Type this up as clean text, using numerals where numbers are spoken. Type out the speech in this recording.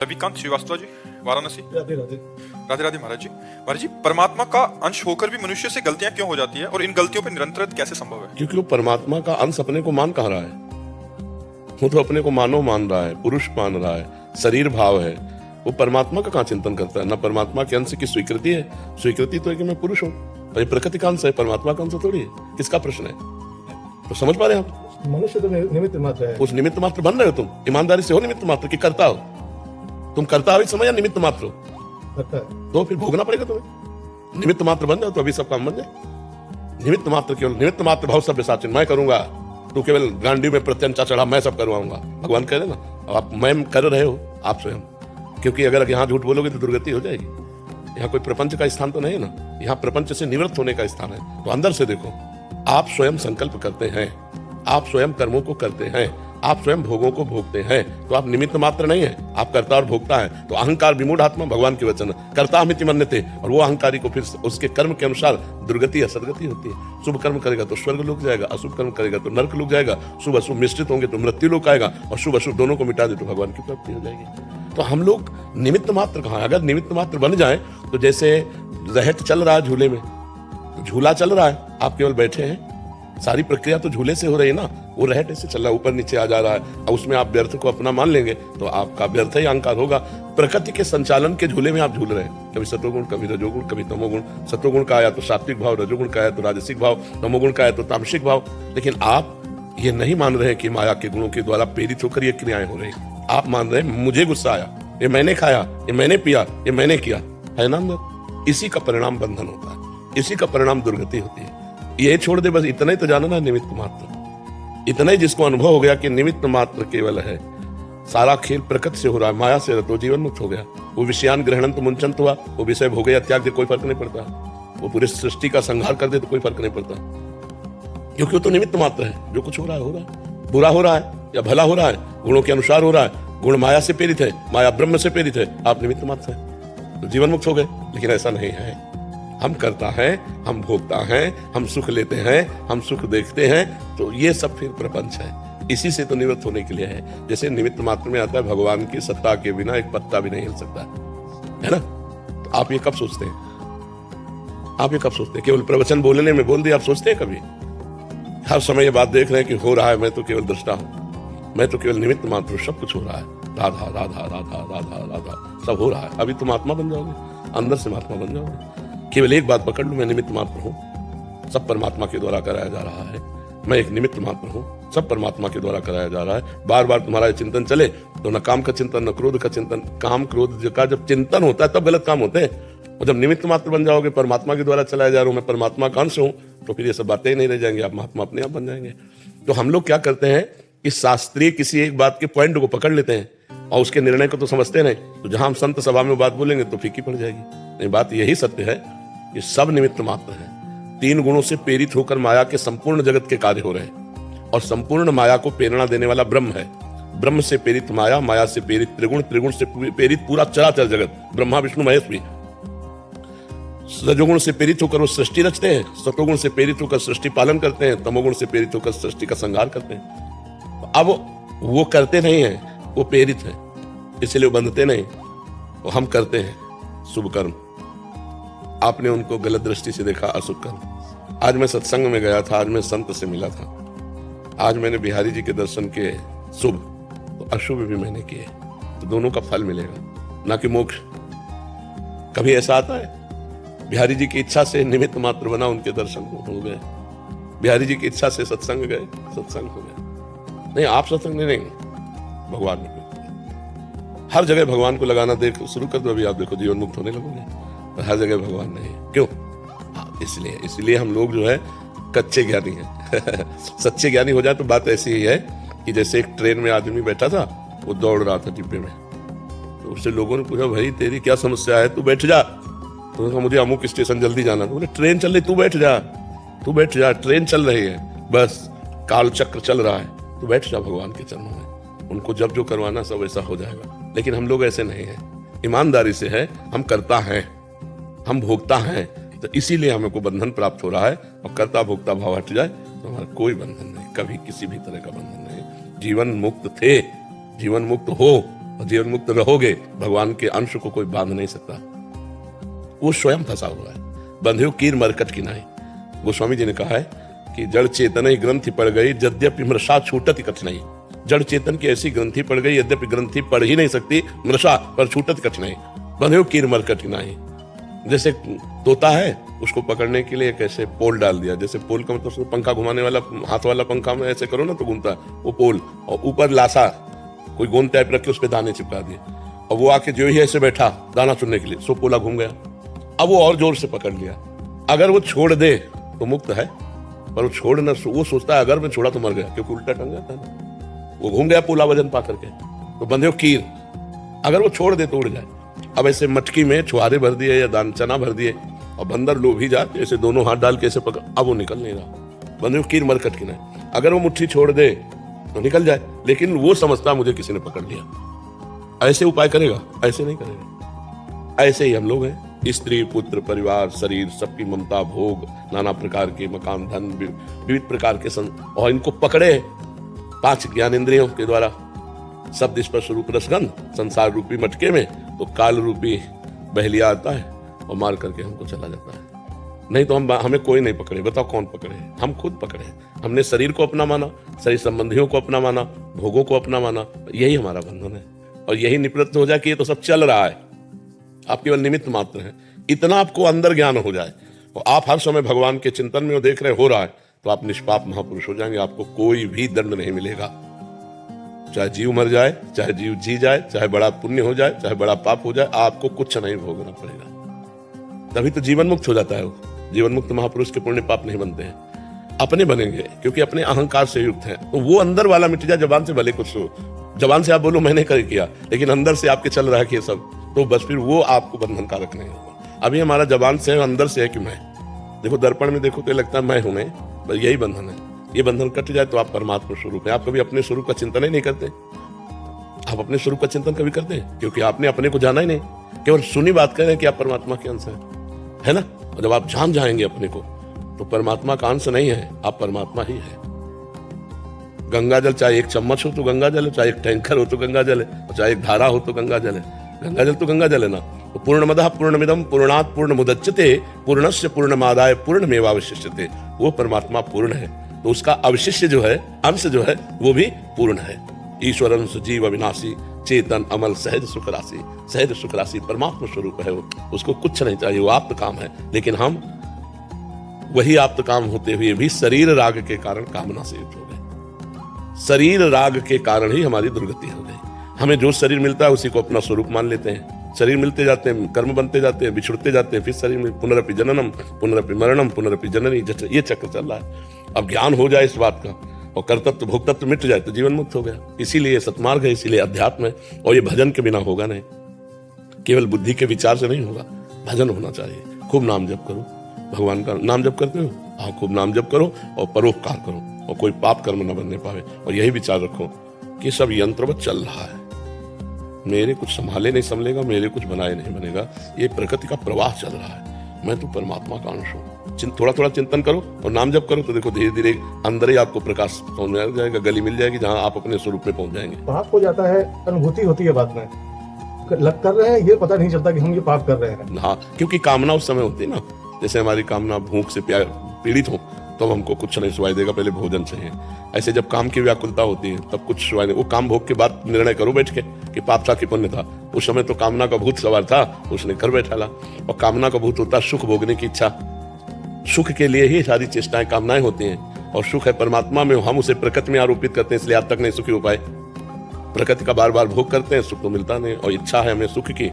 रविकांत श्रीवास्तव जी, वाराणसी। राधे राधे। राधे राधे महाराज जी। महाराज जी, परमात्मा का अंश होकर भी मनुष्य से गलतियां क्यों हो जाती है और इन गलतियों पर निरंतरता कैसे संभव है? क्योंकि वो परमात्मा का अंश अपने को मान कहाँ रहा है। वो तो अपने को मानव मान रहा है, पुरुष मान रहा है, शरीर भाव है। वो परमात्मा का कहाँ चिंतन करता है? ना परमात्मा के अंश की स्वीकृति है। स्वीकृति तो है कि मैं पुरुष हूँ, और ये प्रकृति का अंश है, परमात्मा का अंश थोड़ी है। किसका प्रश्न है? तो समझ पा रहे हैं आप? मनुष्य तो निमित्त मात्र है। उस निमित्त मात्र बन रहे हो तुम। ईमानदारी से हो निमित्त मात्र की करता हो तुम। करता हो समझ या निमित्त मात्र हो? करता है तो फिर भोगना पड़ेगा तुम्हें। निमित्त मात्र बन जाओ तो अभी सब काम बन जाए। निमित्त मात्र केवल निमित्त मात्र भाव सभ्य साचिन मैं करूंगा, तू केवल गांडी में प्रत्यंचा चढ़ा मैं सब करवाऊंगा। भगवान कह रहे ना, आप मैं कर रहे हो आप स्वयं। क्योंकि अगर यहाँ झूठ बोलोगे तो दुर्गति हो जाएगी। यहाँ कोई प्रपंच का स्थान तो नहीं है ना, यहाँ प्रपंच से निवृत्त होने का स्थान है। तो अंदर से देखो, आप स्वयं संकल्प करते हैं, आप स्वयं कर्मों को करते हैं, आप स्वयं भोगों को भोगते हैं। तो आप निमित्त मात्र नहीं है, आप कर्ता और भोगता है। तो अहंकार विमूढ़ आत्मा, भगवान के वचन, कर्ता अमिति मन्यते, और वो अहंकारी को फिर उसके कर्म के अनुसार दुर्गति या सदगति होती है। शुभ कर्म करेगा तो स्वर्ग लोक जाएगा, अशुभ कर्म करेगा तो नरक लोक जाएगा। शुभ अशुभ मिश्रित होंगे तो मृत्यु लोक आएगा, और शुभ अशुभ दोनों को मिटा दे तो भगवान की प्राप्ति हो जाएगी। तो हम लोग निमित्त मात्र कहाँ? अगर निमित्त मात्र बन जाए तो जैसे रहट चल रहा है झूले में, झूला चल रहा है, आप केवल बैठे हैं। सारी प्रक्रिया तो झूले से हो रही है ना, वो रहट ऐसे चल रहा है, ऊपर नीचे आ जा रहा है। और उसमें आप व्यर्थ को अपना मान लेंगे तो आपका व्यर्थ ही अहंकार होगा। प्रकृति के संचालन के झूले में आप झूल रहे हैं, कभी सत्वगुण, कभी रजोगुण, कभी तमोगुण। सत्वगुण का आया तो सात्विक भाव, रजोगुण का आया तो राजसिक भाव, तमोगुण का आया तो तामसिक भाव। लेकिन आप ये नहीं मान रहे कि माया के गुणों के द्वारा प्रेरित होकर ये क्रियाएं हो रही। आप मान रहे हैं मुझे गुस्सा आया, ये मैंने खाया, ये मैंने पिया, ये मैंने किया, है ना अंदर। इसी का परिणाम बंधन होता है, इसी का परिणाम दुर्गति होती है। ये छोड़ दे, बस इतना ही तो जाना ना, निमित्त मात्र। इतना ही जिसको अनुभव हो गया कि निमित्त मात्र केवल है, सारा खेल प्रकृति से हो रहा है, माया से, तो जीवन मुक्त हो गया। वो विषयान ग्रहणंत मुंचंत हुआ, वो विषय भोगे या त्याग दे, कोई फर्क नहीं पड़ता। वो पूरे सृष्टि का संहार कर दे तो कोई फर्क नहीं पड़ता, क्योंकि वो तो निमित्त मात्र है। जो कुछ हो रहा है हो रहा है, बुरा हो रहा है या भला हो रहा है, गुणों के अनुसार हो रहा है। गुण माया से प्रेरित है, माया ब्रह्म से प्रेरित है, आप निमित्त मात्र है, तो जीवन मुक्त हो गए। लेकिन ऐसा नहीं है। हम करता है, हम भोगता है, हम सुख लेते हैं, हम सुख देखते हैं, तो ये सब फिर प्रपंच है। इसी से तो निवृत्त होने के लिए है। जैसे निमित्त मात्र में आता है, भगवान की सत्ता के बिना एक पत्ता भी नहीं हिल सकता है ना। तो आप ये कब सोचते हैं? आप ये कब सोचते हैं? केवल प्रवचन बोलने में बोल दिया, आप सोचते हैं कभी? हर समय ये बात देख रहे हैं कि हो रहा है, मैं तो केवल दृष्टा हूं, मैं तो केवल निमित्त मात्र, सब कुछ हो रहा है। राधा राधा राधा राधा राधा सब हो रहा है। अभी तुम आत्मा बन जाओगे, अंदर से महात्मा बन जाओगे। केवल एक बात पकड़ लो, मैं निमित्त मात्र हूँ, सब परमात्मा के द्वारा कराया जा रहा है। मैं एक निमित्त मात्र हूँ, सब परमात्मा के द्वारा कराया जा रहा है। बार बार तुम्हारा चिंतन चले तो न काम का चिंतन, न क्रोध का चिंतन। काम क्रोध का जब चिंतन होता है तब गलत काम होते हैं। और जब निमित्त मात्र बन जाओगे, परमात्मा के द्वारा चलाया जा रहा हूँ, मैं परमात्मा का अंश हूँ, तो फिर ये सब बातें ही नहीं रह जाएंगी, आप महात्मा अपने आप बन जाएंगे। तो हम लोग क्या करते हैं कि शास्त्रीय किसी एक बात के पॉइंट को पकड़ लेते हैं और उसके निर्णय को तो समझते नहीं। तो जहां हम संत सभा में बात बोलेंगे तो फीकी पड़ जाएगी। नहीं, बात यही सत्य है, ये सब निमित्त मात्र है। तीन गुणों से प्रेरित होकर माया के संपूर्ण जगत के कार्य हो रहे हैं, और संपूर्ण माया को प्रेरणा देने वाला ब्रह्म है। ब्रह्म से प्रेरित माया, माया से प्रेरित त्रिगुण, त्रिगुण से प्रेरित पूरा चराचर जगत, ब्रह्मा विष्णु महेश भी। रजोगुण से प्रेरित होकर वो सृष्टि रचते हैं, सतोगुण से प्रेरित होकर सृष्टि पालन करते हैं, तमोगुण से प्रेरित होकर सृष्टि का संहार करते हैं। अब वो करते नहीं है, वो प्रेरित है, इसलिए वो बंधते नहीं। वो हम करते हैं शुभ कर्म, आपने उनको गलत दृष्टि से देखा, अशुभ कर्म। आज मैं सत्संग में गया था, आज मैं संत से मिला था, आज मैंने बिहारी जी के दर्शन किए शुभ, तो अशुभ भी मैंने किए, तो दोनों का फल मिलेगा, ना कि मोक्ष। कभी ऐसा आता है? बिहारी जी की इच्छा से निमित्त मात्र बना, उनके दर्शन हो गए। बिहारी जी की इच्छा से सत्संग गए, सत्संग हो गए। नहीं, आप सत्संग नहीं लेंगे, भगवान ने हर जगह भगवान को लगाना देख शुरू कर दो, अभी आप देखो जीवन मुक्त होने लगोगे। तो हर जगह भगवान नहीं है, क्यों? इसलिए हम लोग जो है कच्चे ज्ञानी हैं। सच्चे ज्ञानी हो जाए तो बात ऐसी ही है कि जैसे एक ट्रेन में आदमी बैठा था, वो दौड़ रहा था डिब्बे में, तो उससे लोगों ने पूछा, भाई तेरी क्या समस्या है, तू बैठ जा। तो उसने कहा, मुझे अमुक स्टेशन जल्दी जाना। तो बोले, ट्रेन चल रही, तू बैठ जा, तू बैठ जा, ट्रेन चल रही है, बस काल चक्र चल रहा है, तू बैठ जा भगवान के चरणों में। उनको जब जो करवाना सब ऐसा हो जाएगा। लेकिन हम लोग ऐसे नहीं हैं, ईमानदारी से है, हम करता हैं, हम भोगता हैं, तो इसीलिए हमें को बंधन प्राप्त हो रहा है। और कर्ता भोक्ता भाव हट जाए तो हमारा कोई बंधन नहीं, कभी किसी भी तरह का बंधन नहीं। जीवन मुक्त थे, जीवन मुक्त हो, और जीवन मुक्त रहोगे, भगवान के अंश को कोई बांध नहीं सकता। वो स्वयं फंसा हुआ है, बंधे हो कीर मरकट की नाई। गोस्वामी जी ने कहा है कि जड़ चेतन ही ग्रंथि पड़ गई, यद्यपि मृषा छूटत कठिनाई। जड़ चेतन की ऐसी ग्रंथि पड़ गई, यद्यपि ग्रंथि पड़ ही नहीं सकती मृषा, पर छूटत कठिनाई। बंधे हो कीर मरकट की नाई। जैसे तोता है, उसको पकड़ने के लिए कैसे पोल डाल दिया, जैसे पोल का मतलब पंखा घुमाने वाला, हाथ वाला पंखा में ऐसे करो ना तो घूमता है वो पोल, और ऊपर लाशा कोई गोंद टाइप रख के उस पर दाने चिपका दिए, और वो आके जो ही ऐसे बैठा दाना चुनने के लिए, सो पोला घूम गया। अब वो और जोर से पकड़ लिया। अगर वो छोड़ दे तो मुक्त है, पर वो छोड़ना, वो सोचता है अगर मैं छोड़ा तो मर गया, क्योंकि उल्टा टंग जाता है ना। वो घूम गया पोला वजन पा करके, तो बंधे हो कीर, अगर वो छोड़ दे तो उड़ जाए। अब ऐसे मटकी में छुहारे भर दिए या दान चना भर दिए, और बंदर लोभी जाते ऐसे दोनों हाथ डाल के ऐसे पकड़, अब वो निकल नहीं रहा। बंधे हो कीर मरकट की नाई। अगर वो मुट्ठी छोड़ दे तो निकल जाए, लेकिन वो समझता मुझे किसी ने पकड़ लिया। ऐसे उपाय करेगा? ऐसे नहीं करेगा। ऐसे ही हम लोग हैं, स्त्री पुत्र परिवार शरीर सबकी ममता भोग, नाना प्रकार के मकान धन विविध प्रकार के और इनको पकड़े 5 ज्ञानेंद्रियों के द्वारा, शब्द स्पर्श रूप रसगंध संसार रूपी मटके में, तो काल रूपी बहलिया आता है और मार करके हमको चला जाता है। नहीं तो हमें कोई नहीं पकड़े। बताओ कौन पकड़े? हम खुद पकड़े। हमने शरीर को अपना माना, शरीर संबंधियों को अपना माना, भोगों को अपना माना, यही हमारा बंधन है। और यही निवृत्त हो जाए कि ये तो सब चल रहा है, आप केवल निमित्त मात्र हैं, इतना आपको अंदर ज्ञान हो जाए और आप हर समय भगवान के चिंतन में देख रहे हो रहा है, तो आप निष्पाप महापुरुष हो जाएंगे। आपको कोई भी दंड नहीं मिलेगा, चाहे जीव मर जाए, चाहे जीव जी जाए, चाहे बड़ा पुण्य हो जाए, चाहे बड़ा पाप हो जाए, आपको कुछ नहीं भोगना पड़ेगा। तभी तो जीवन मुक्त हो जाता है वो। जीवन मुक्त महापुरुष के पुण्य पाप नहीं बनते हैं, अपने बनेंगे, क्योंकि अपने अहंकार से युक्त हैं। तो वो अंदर वाला मिट जाए, जबान से भले कुछ हो, जबान से आप बोलो मैंने कर किया, लेकिन अंदर से आपके चल रहा है कि ये सब, तो बस फिर वो आपको बंधन कारक नहीं होगा। अभी हमारा जबान से है, अंदर से है कि मैं, देखो दर्पण में देखो तो लगता है मैं हूं, नहीं, बस यही बंधन है। ये बंधन कट जाए तो आप परमात्मा स्वरूप है। आप कभी अपने स्वरूप का चिंतन ही नहीं करते। आप अपने स्वरूप का चिंतन कभी करते हैं? क्योंकि आपने अपने को जाना ही नहीं, केवल सुनी बात कह रहे हैं कि आप परमात्मा के अंश है ना। और जब आप जान जाएंगे अपने को, तो परमात्मा का अंश नहीं है, आप परमात्मा ही है। गंगा जल चाहे एक चम्मच हो तो गंगा जल है, चाहे एक टैंकर हो तो गंगा जल है, और चाहे एक धारा हो तो गंगा जल है। गंगा जल तो गंगा जल है ना। तो पूर्णमदः पूर्णमिदं पूर्णात् पूर्णमुदच्यते पूर्णस्य पूर्णमादाय पूर्णमेवावशिष्यते। वो परमात्मा पूर्ण है, तो उसका अवशिष्य जो है, अंश जो है, वो भी पूर्ण है। ईश्वर अंश जीव अविनाशी चेतन अमल सहज सुख राशि। सहज सुख राशि परमात्मा स्वरूप है वो, उसको कुछ नहीं चाहिए, वो आप्त काम है। लेकिन हम वही आप्त काम होते हुए भी शरीर राग के कारण कामना से युक्त हो गए। शरीर राग के कारण ही हमारी दुर्गति हो गई। हमें जो शरीर मिलता है उसी को अपना स्वरूप मान लेते हैं। शरीर मिलते जाते हैं, कर्म बनते जाते हैं, बिछुड़ते जाते हैं, फिर शरीर में पुनरपि जननम पुनरपि मरणम पुनरपि जननी, ये चक्र चल रहा है। अब ज्ञान हो जाए इस बात का और कर्तव्य भोक्तत्व मिट जाए तो जीवन मुक्त हो गया। इसीलिए सतमार्ग है, इसीलिए अध्यात्म है। और ये भजन के बिना होगा नहीं, केवल बुद्धि के विचार से नहीं होगा, भजन होना चाहिए। खूब नाम जप करो, भगवान का नाम जप करते हो, हाँ खूब नाम जप करो और परोपकार करो, और कोई पाप कर्म न बनने पावे। और यही विचार रखो कि सब यंत्रवत चल रहा है, मेरे कुछ संभाले नहीं संभलेगा, मेरे कुछ बनाए नहीं बनेगा, ये प्रकृति का प्रवाह चल रहा है, मैं तो परमात्मा का अंश हूँ। थोड़ा थोड़ा चिंतन करो और नाम जप करो, तो देखो धीरे धीरे अंदर ही आपको प्रकाश समझ में आ जाएगा, गली मिल जाएगी जहाँ आप अपने स्वरूप में पहुंच जाएंगे। पाप हो जाता है, अनुभूति होती है बाद में, कर रहे हैं ये पता नहीं चलता कि हम ये पाप कर रहे हैं। हाँ, क्योंकि कामना उस समय होती है ना, जैसे हमारी कामना भूख से पीड़ित हो तो हमको कुछ नहीं सुनाई देगा, पहले भोजन चाहिए। ऐसे जब काम की व्याकुलता होती है तब कुछ सुनाई नहीं। वो काम भोग के बाद निर्णय करो बैठ के कि पाप था कि पुण्य था। उस समय तो कामना का भूत सवार था, उसने कर बैठा ला। और कामना का भूत होता सुख भोगने की इच्छा, सुख के लिए ही सारी चेष्टाएं कामनाएं होती हैं। और सुख है परमात्मा में, हम उसे प्रकृति में आरोपित करते हैं, इसलिए आज तक नहीं सुखी हो पाए। प्रकृति का बार बार भोग करते हैं, सुख तो मिलता नहीं, और इच्छा है हमें सुख की।